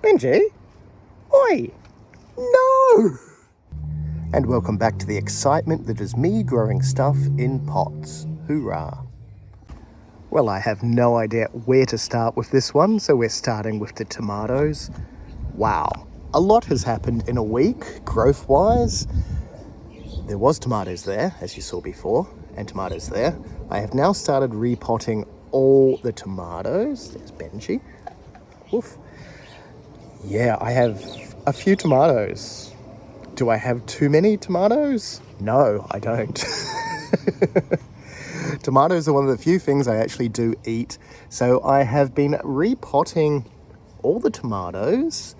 Benji? Oi! No! And welcome back to the excitement that is me growing stuff in pots. Hoorah! Well, I have no idea where to start with this one, so we're starting with the tomatoes. Wow, a lot has happened in a week, growth-wise. There was tomatoes there, as you saw before, and tomatoes there. I have now started repotting all the tomatoes. There's Benji. Woof. Yeah, I have a few tomatoes. Do I have too many tomatoes? No, I don't. Tomatoes are one of the few things I actually do eat. So I have been repotting all the tomatoes.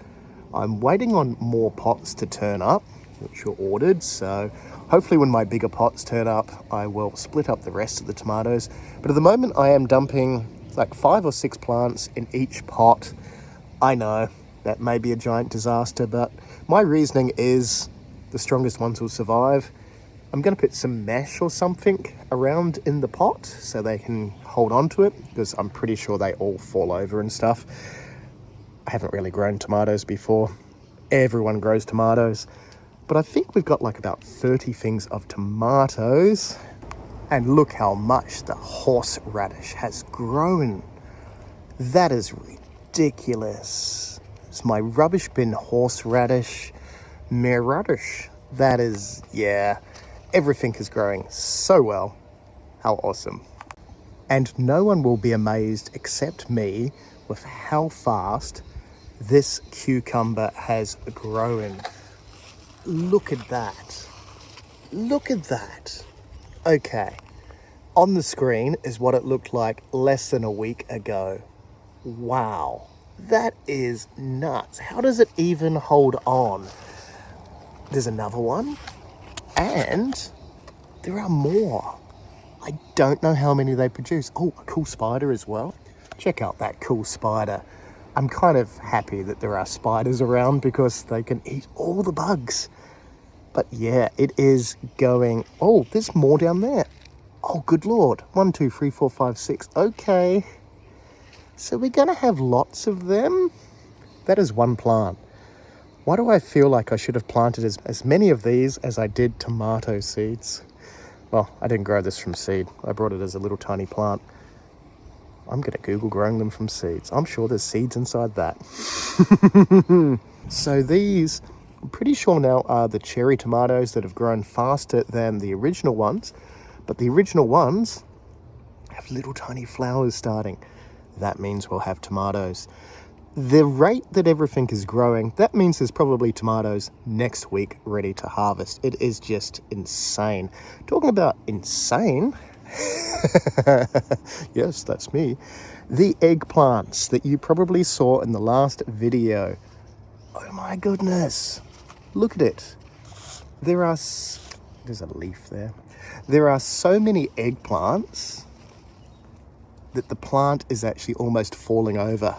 I'm waiting on more pots to turn up, which were ordered. So hopefully when my bigger pots turn up, I will split up the rest of the tomatoes. But at the moment I am dumping like 5 or 6 plants in each pot. I know that may be a giant disaster, but my reasoning is the strongest ones will survive. I'm going to put some mesh or something around in the pot so they can hold on to it, because I'm pretty sure they all fall over and stuff. I haven't really grown tomatoes before. Everyone grows tomatoes. But I think we've got like about 30 things of tomatoes. And look how much the horseradish has grown. That is ridiculous. It's my rubbish bin horseradish. Radish. That is, yeah. Everything is growing so well. How awesome. And no one will be amazed except me with how fast this cucumber has grown. Look at that. Look at that. Okay. On the screen is what it looked like less than a week ago. Wow. That is nuts. How does it even hold on? There's another one. And there are more. I don't know how many they produce. Oh, a cool spider as well. Check out that cool spider. I'm kind of happy that there are spiders around because they can eat all the bugs. But yeah, it is going... Oh, there's more down there. Oh, good Lord. 1, 2, 3, 4, 5, 6. Okay. So we're going to have lots of them. That is one plant. Why do I feel like I should have planted as many of these as I did tomato seeds? Well, I didn't grow this from seed. I brought it as a little tiny plant. I'm going to Google growing them from seeds. I'm sure there's seeds inside that. So these, I'm pretty sure now, are the cherry tomatoes that have grown faster than the original ones. But the original ones have little tiny flowers starting. That means we'll have tomatoes. The rate that everything is growing, that means there's probably tomatoes next week ready to harvest. It is just insane. Talking about insane, yes, that's me. The eggplants that you probably saw in the last video. Oh my goodness. Look at it. There's a leaf there. There are so many eggplants that the plant is actually almost falling over.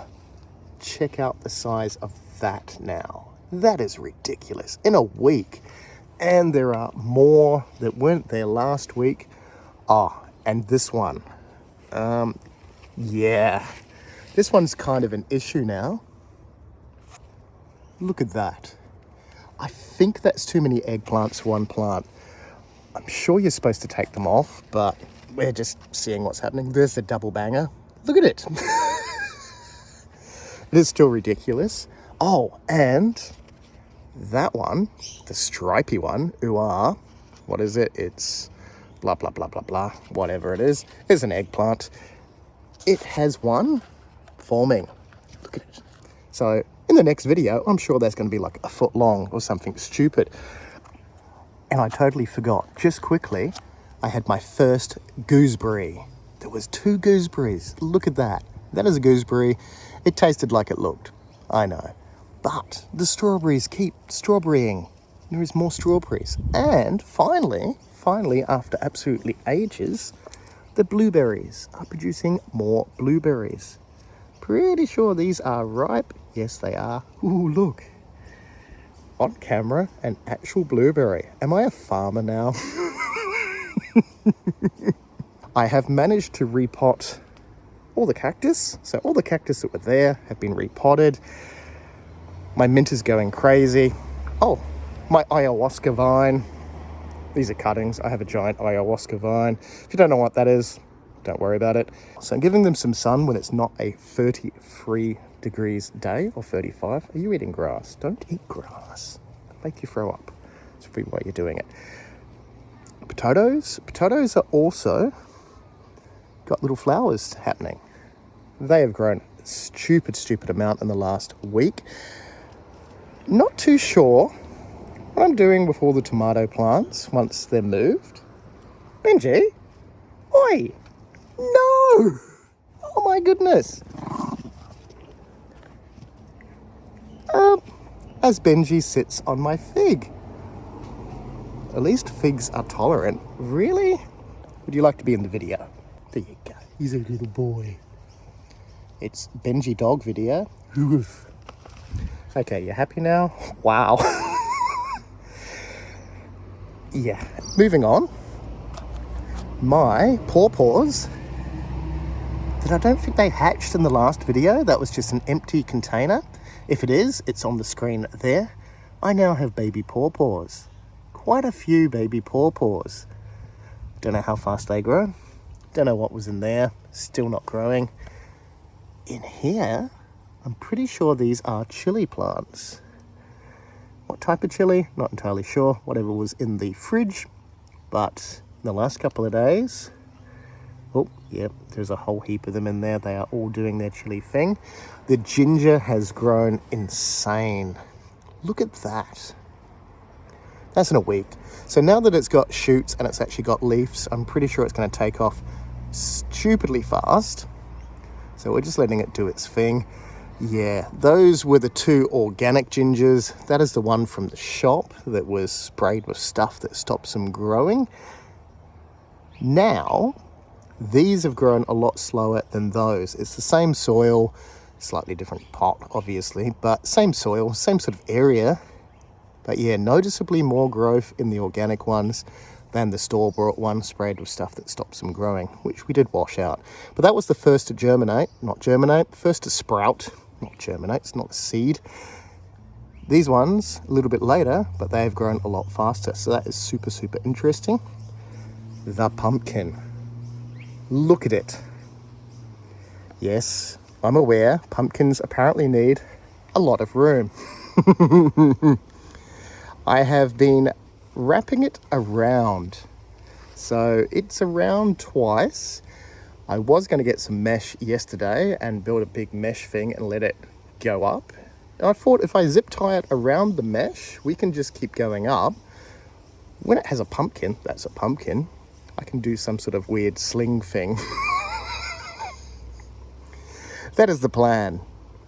Check out the size of that now. That is ridiculous. In a week. And there are more that weren't there last week. Oh, and this one. Yeah. This one's kind of an issue now. Look at that. I think that's too many eggplants for one plant. I'm sure you're supposed to take them off, but we're just seeing what's happening. There's the double banger. Look at it. It is still ridiculous. Oh, and that one, the stripy one, what is it? It's blah, blah, blah, blah, blah, whatever it is an eggplant. It has one forming. Look at it. So in the next video, I'm sure that's going to be like a foot long or something stupid. And I totally forgot. Just quickly, I had my first gooseberry. There was 2 gooseberries. Look at that. That is a gooseberry. It tasted like it looked. I know. But the strawberries keep strawberrying. There is more strawberries. And finally, after absolutely ages, the blueberries are producing more blueberries. Pretty sure these are ripe. Yes, they are. Ooh, look. On camera, an actual blueberry. Am I a farmer now? I have managed to repot all the cactus. So all the cactus that were there have been repotted. My mint is going crazy. Oh, my ayahuasca vine. These are cuttings. I have a giant ayahuasca vine. If you don't know what that is, don't worry about it. So I'm giving them some sun when it's not a 33 degrees day or 35. Are you eating grass? Don't eat grass. It'll make you throw up. That's probably why you're doing it. Potatoes. Potatoes are also got little flowers happening. They have grown a stupid amount in the last week. Not too sure what I'm doing with all the tomato plants once they're moved. Benji? Oi! No! Oh my goodness. As Benji sits on my fig. At least figs are tolerant. Really? Would you like to be in the video? There you go. He's a little boy. It's Benji dog video. Okay, you happy now? Wow. Yeah, moving on. My pawpaws that I don't think they hatched in the last video. That was just an empty container. If it is, it's on the screen there. I now have baby pawpaws. Quite a few baby pawpaws. Don't know how fast they grow. Don't know what was in there. Still not growing. In here, I'm pretty sure these are chili plants. What type of chili? Not entirely sure. Whatever was in the fridge. But in the last couple of days, oh, yep, there's a whole heap of them in there. They are all doing their chili thing. The ginger has grown insane. Look at that. That's in a week. So now that it's got shoots and it's actually got leaves, I'm pretty sure it's going to take off stupidly fast. So we're just letting it do its thing. Yeah, those were the two organic gingers. That is the one from the shop that was sprayed with stuff that stops them growing. Now, these have grown a lot slower than those. It's the same soil, slightly different pot, obviously, but same soil, same sort of area. But yeah, noticeably more growth in the organic ones than the store-bought one sprayed with stuff that stops them growing, which we did wash out. But that was the first to germinate, not germinate, first to sprout, not germinate, it's not the seed. These ones, a little bit later, but they have grown a lot faster. So that is super interesting. The pumpkin. Look at it. Yes, I'm aware pumpkins apparently need a lot of room. I have been wrapping it around. So it's around twice. I was going to get some mesh yesterday and build a big mesh thing and let it go up. And I thought if I zip tie it around the mesh, we can just keep going up. When it has a pumpkin, that's a pumpkin, I can do some sort of weird sling thing. That is the plan.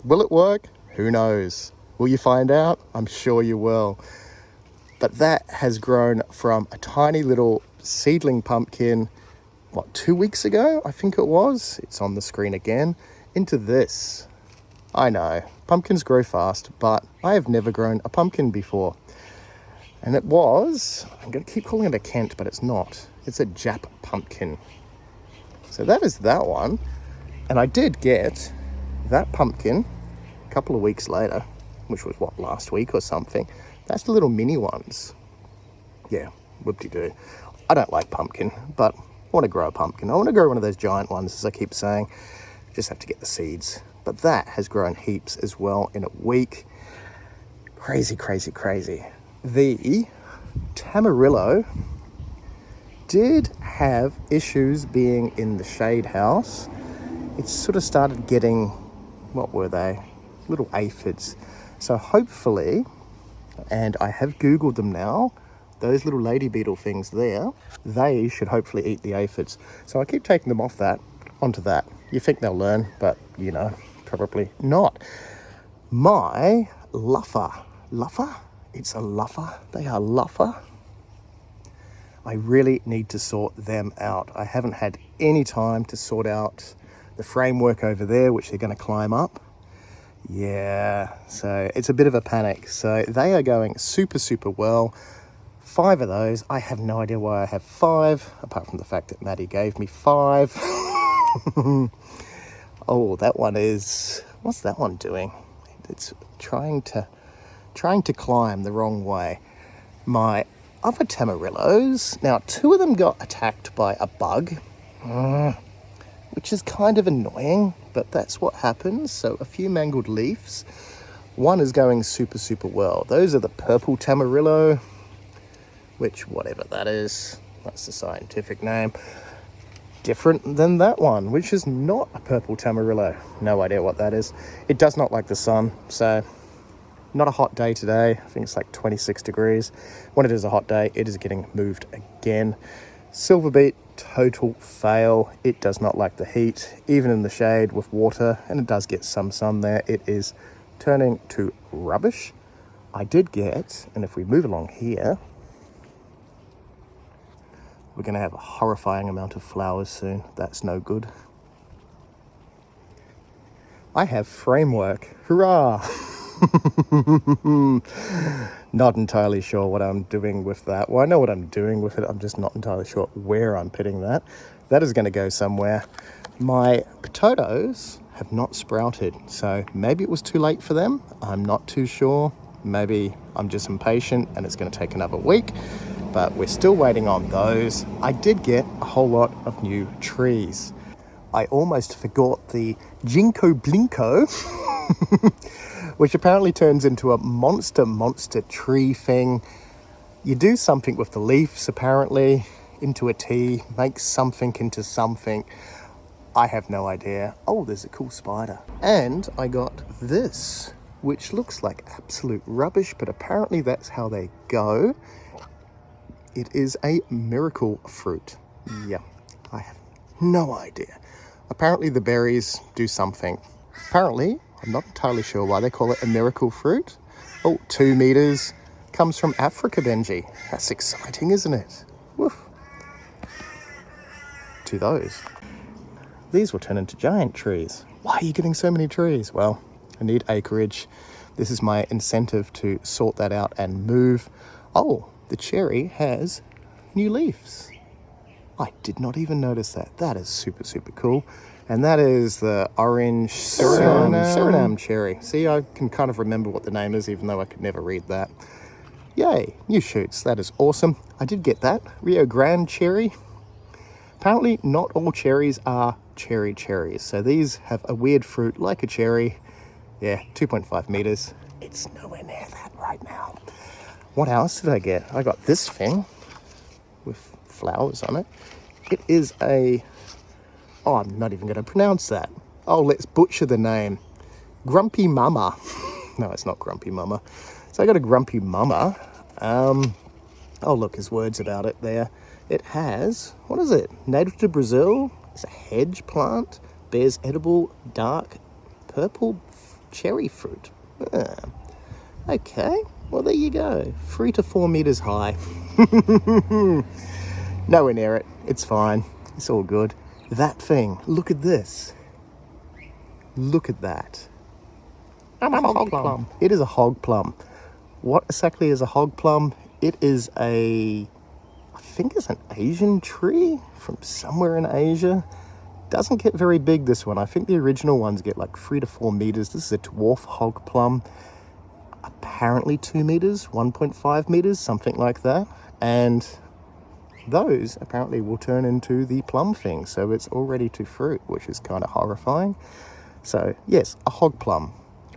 Will it work? Who knows? Will you find out? I'm sure you will. But that has grown from a tiny little seedling pumpkin, what, 2 weeks ago, I think it was? It's on the screen again. Into this. I know, pumpkins grow fast, but I have never grown a pumpkin before. And it was, I'm going to keep calling it a Kent, but it's not. It's a Jap pumpkin. So that is that one. And I did get that pumpkin a couple of weeks later, which was what, last week or something. That's the little mini ones. Yeah, whoop-de-doo. I don't like pumpkin, but I want to grow a pumpkin. I want to grow one of those giant ones, as I keep saying. Just have to get the seeds. But that has grown heaps as well in a week. Crazy. The tamarillo did have issues being in the shade house. It sort of started getting, what were they? Little aphids. So hopefully, and I have Googled them now, those little lady beetle things there, they should hopefully eat the aphids. So I keep taking them off that, onto that. You think they'll learn, but you know, probably not. My luffer, it's a luffer, they are luffer. I really need to sort them out. I haven't had any time to sort out the framework over there, which they're going to climb up. Yeah, so it's a bit of a panic. So they are going super well. 5 of those. I have no idea why I have 5, apart from the fact that Maddie gave me 5. Oh, that one is, what's that one doing? It's trying to trying to climb the wrong way. My other tamarillos, now 2 of them got attacked by a bug, which is kind of annoying, but that's what happens. So a few mangled leaves. One is going super well. Those are the purple tamarillo, which whatever that is, that's the scientific name. Different than that one, which is not a purple tamarillo. No idea what that is. It does not like the sun, so not a hot day today. I think it's like 26 degrees. When it is a hot day, it is getting moved again. Silver beet, total fail. It does not like the heat, even in the shade with water, and it does get some sun there. It is turning to rubbish. I did get, and if we move along here, we're going to have a horrifying amount of flowers soon. That's no good. I have framework. Hurrah! Not entirely sure what I'm doing with that. Well, I know what I'm doing with it. I'm just not entirely sure where I'm putting that. That is going to go somewhere. My potatoes have not sprouted, so maybe it was too late for them. I'm not too sure. Maybe I'm just impatient and it's going to take another week, but we're still waiting on those. I did get a whole lot of new trees. I almost forgot the Ginkgo Blinko, which apparently turns into a monster tree thing. You do something with the leaves, apparently, into a tea, make something into something. I have no idea. Oh, there's a cool spider. And I got this, which looks like absolute rubbish, but apparently that's how they go. It is a miracle fruit. Yeah, I have no idea. Apparently the berries do something. Apparently, I'm not entirely sure why they call it a miracle fruit. Oh, 2 meters. Comes from Africa, Benji. That's exciting, isn't it? Woof. To those. These will turn into giant trees. Why are you getting so many trees? Well, I need acreage. This is my incentive to sort that out and move. Oh, the cherry has new leaves. I did not even notice that. That is super cool. And that is the orange Suriname cherry. See, I can kind of remember what the name is, even though I could never read that. Yay, new shoots. That is awesome. I did get that. Rio Grande cherry. Apparently, not all cherries are cherries. So these have a weird fruit like a cherry. Yeah, 2.5 meters. It's nowhere near that right now. What else did I get? I got this thing with flowers on it. It is a... Oh, I'm not even going to pronounce that. Oh, let's butcher the name. Grumpy Mama. No, it's not Grumpy Mama. So I got a Grumpy Mama. Oh, look, there's words about it there. It has, what is it? Native to Brazil. It's a hedge plant. Bears edible, dark, purple cherry fruit. Okay, well, there you go. 3 to 4 meters high. Nowhere near it. It's fine. It's all good. That thing, look at this. Look at that. I'm a hog plum. It is a hog plum. What exactly is a hog plum? It is I think it's an Asian tree from somewhere in Asia. Doesn't get very big, this one. I think the original ones get like 3 to 4 meters. This is a dwarf hog plum. Apparently 2 meters, 1.5 meters, something like that. And those apparently will turn into the plum thing. So it's all ready to fruit, which is kind of horrifying. So yes, a hog plum.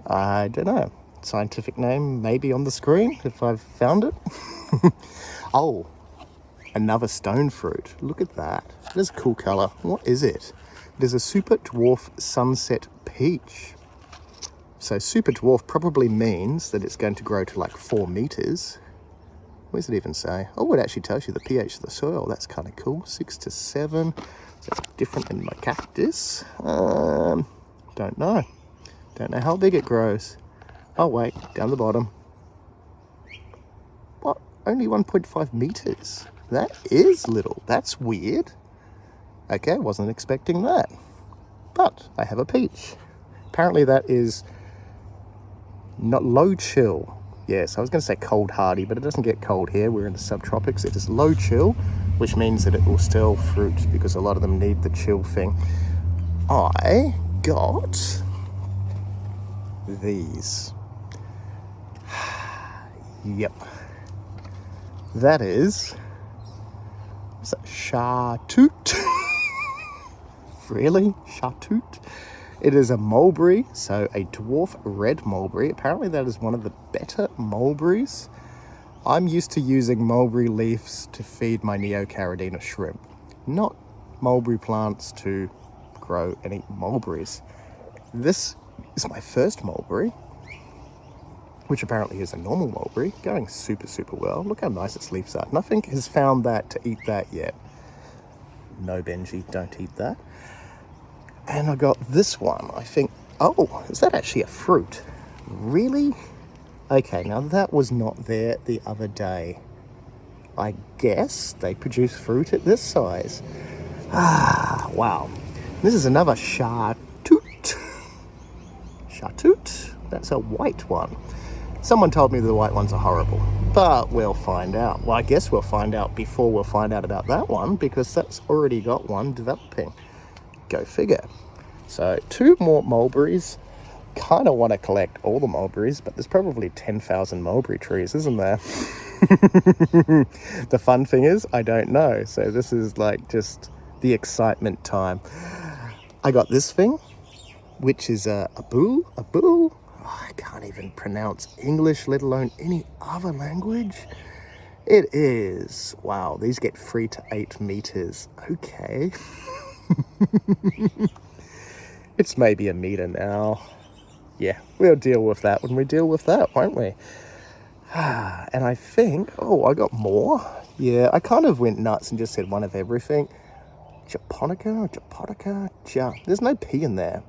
I don't know. Scientific name maybe on the screen if I've found it. Oh, another stone fruit. Look at that. It is a cool color. What is it? It is a super dwarf sunset peach. So super dwarf probably means that it's going to grow to like 4 meters. What does it even say? Oh, it actually tells you the pH of the soil. That's kind of cool. 6 to 7. So it's different than my cactus. Don't know. Don't know how big it grows. Oh, wait. Down the bottom. What? Only 1.5 meters. That is little. That's weird. Okay, wasn't expecting that. But I have a peach. Apparently that is not low chill. Yes, I was going to say cold hardy, but it doesn't get cold here. We're in the subtropics. It is low chill, which means that it will still fruit because a lot of them need the chill thing. I got these. Yep. That is... What's that? Chartreuse? Really? Chartreuse? It is a mulberry, so a dwarf red mulberry. Apparently that is one of the better mulberries. I'm used to using mulberry leaves to feed my Neocaridina shrimp, not mulberry plants to grow any mulberries. This is my first mulberry, which apparently is a normal mulberry, going super, super well. Look how nice its leaves are. Nothing has found that to eat that yet. No, Benji, don't eat that. And I got this one, I think. Oh, is that actually a fruit? Really? Okay, now that was not there the other day. I guess they produce fruit at this size. Ah, wow. This is another Chartreuse. Chartreuse? That's a white one. Someone told me the white ones are horrible, but we'll find out. Well, I guess we'll find out before we'll find out about that one, because that's already got one developing. Go figure. So 2 more mulberries. Kind of want to collect all the mulberries, but there's probably 10,000 mulberry trees, isn't there? The fun thing is, I don't know. So this is like just the excitement time. I got this thing, which is a bull. Oh, I can't even pronounce English, let alone any other language. It is, wow, these get 3 to 8 meters. Okay. It's maybe a meter now. Yeah, we'll deal with that when we deal with that, won't we? And I think, oh, I got more. Yeah, I kind of went nuts and just said one of everything. Japonica, there's no P in there.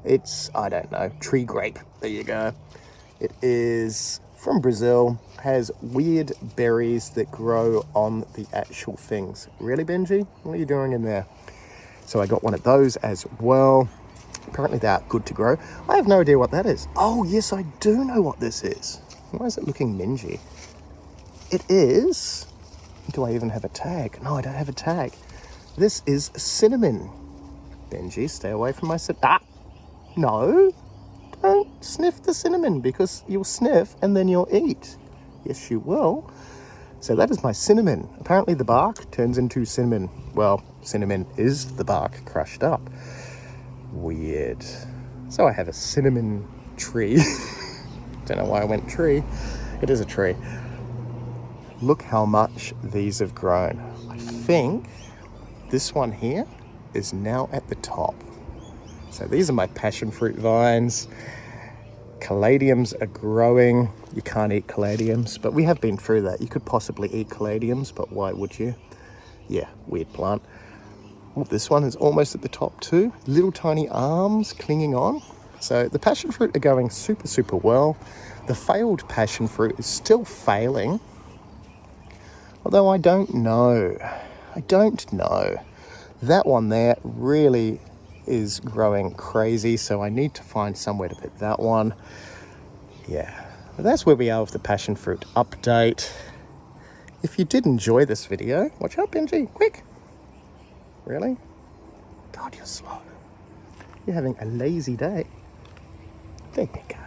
It's, I don't know, tree grape. There you go. It is from Brazil, has weird berries that grow on the actual things. Really, Benji? What are you doing in there? So I got one of those as well. Apparently they are good to grow. I have no idea what that is. Oh, yes, I do know what this is. Why is it looking mingy? It is... Do I even have a tag? No, I don't have a tag. This is cinnamon. Benji, stay away from my cinnamon. No, don't sniff the cinnamon, because you'll sniff and then you'll eat. Yes, you will. So that is my cinnamon. Apparently the bark turns into cinnamon. Well, cinnamon is the bark crushed up. Weird. So I have a cinnamon tree. Don't know why I went tree. It is a tree. Look how much these have grown. I think this one here is now at the top. So these are my passion fruit vines. Caladiums are growing. You can't eat caladiums, but we have been through that. You could possibly eat caladiums, but why would you? Yeah, weird plant. Oh, this one is almost at the top too. Little tiny arms clinging on. So the passion fruit are going super, super well. The failed passion fruit is still failing. Although I don't know. That one there really is growing crazy, so I need to find somewhere to put that one. Yeah, but that's where we are with the passion fruit update. If you did enjoy this video, watch out, Benji, quick. Really? God, you're slow. You're having a lazy day. There you go.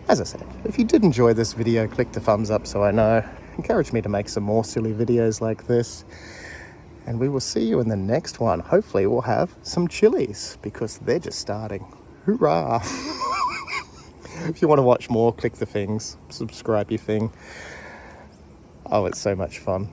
As I said, if you did enjoy this video, click the thumbs up so I know. Encourage me to make some more silly videos like this. And we will see you in the next one. Hopefully we'll have some chilies, because they're just starting. Hoorah! If you want to watch more, click the things, subscribe your thing. Oh, it's so much fun.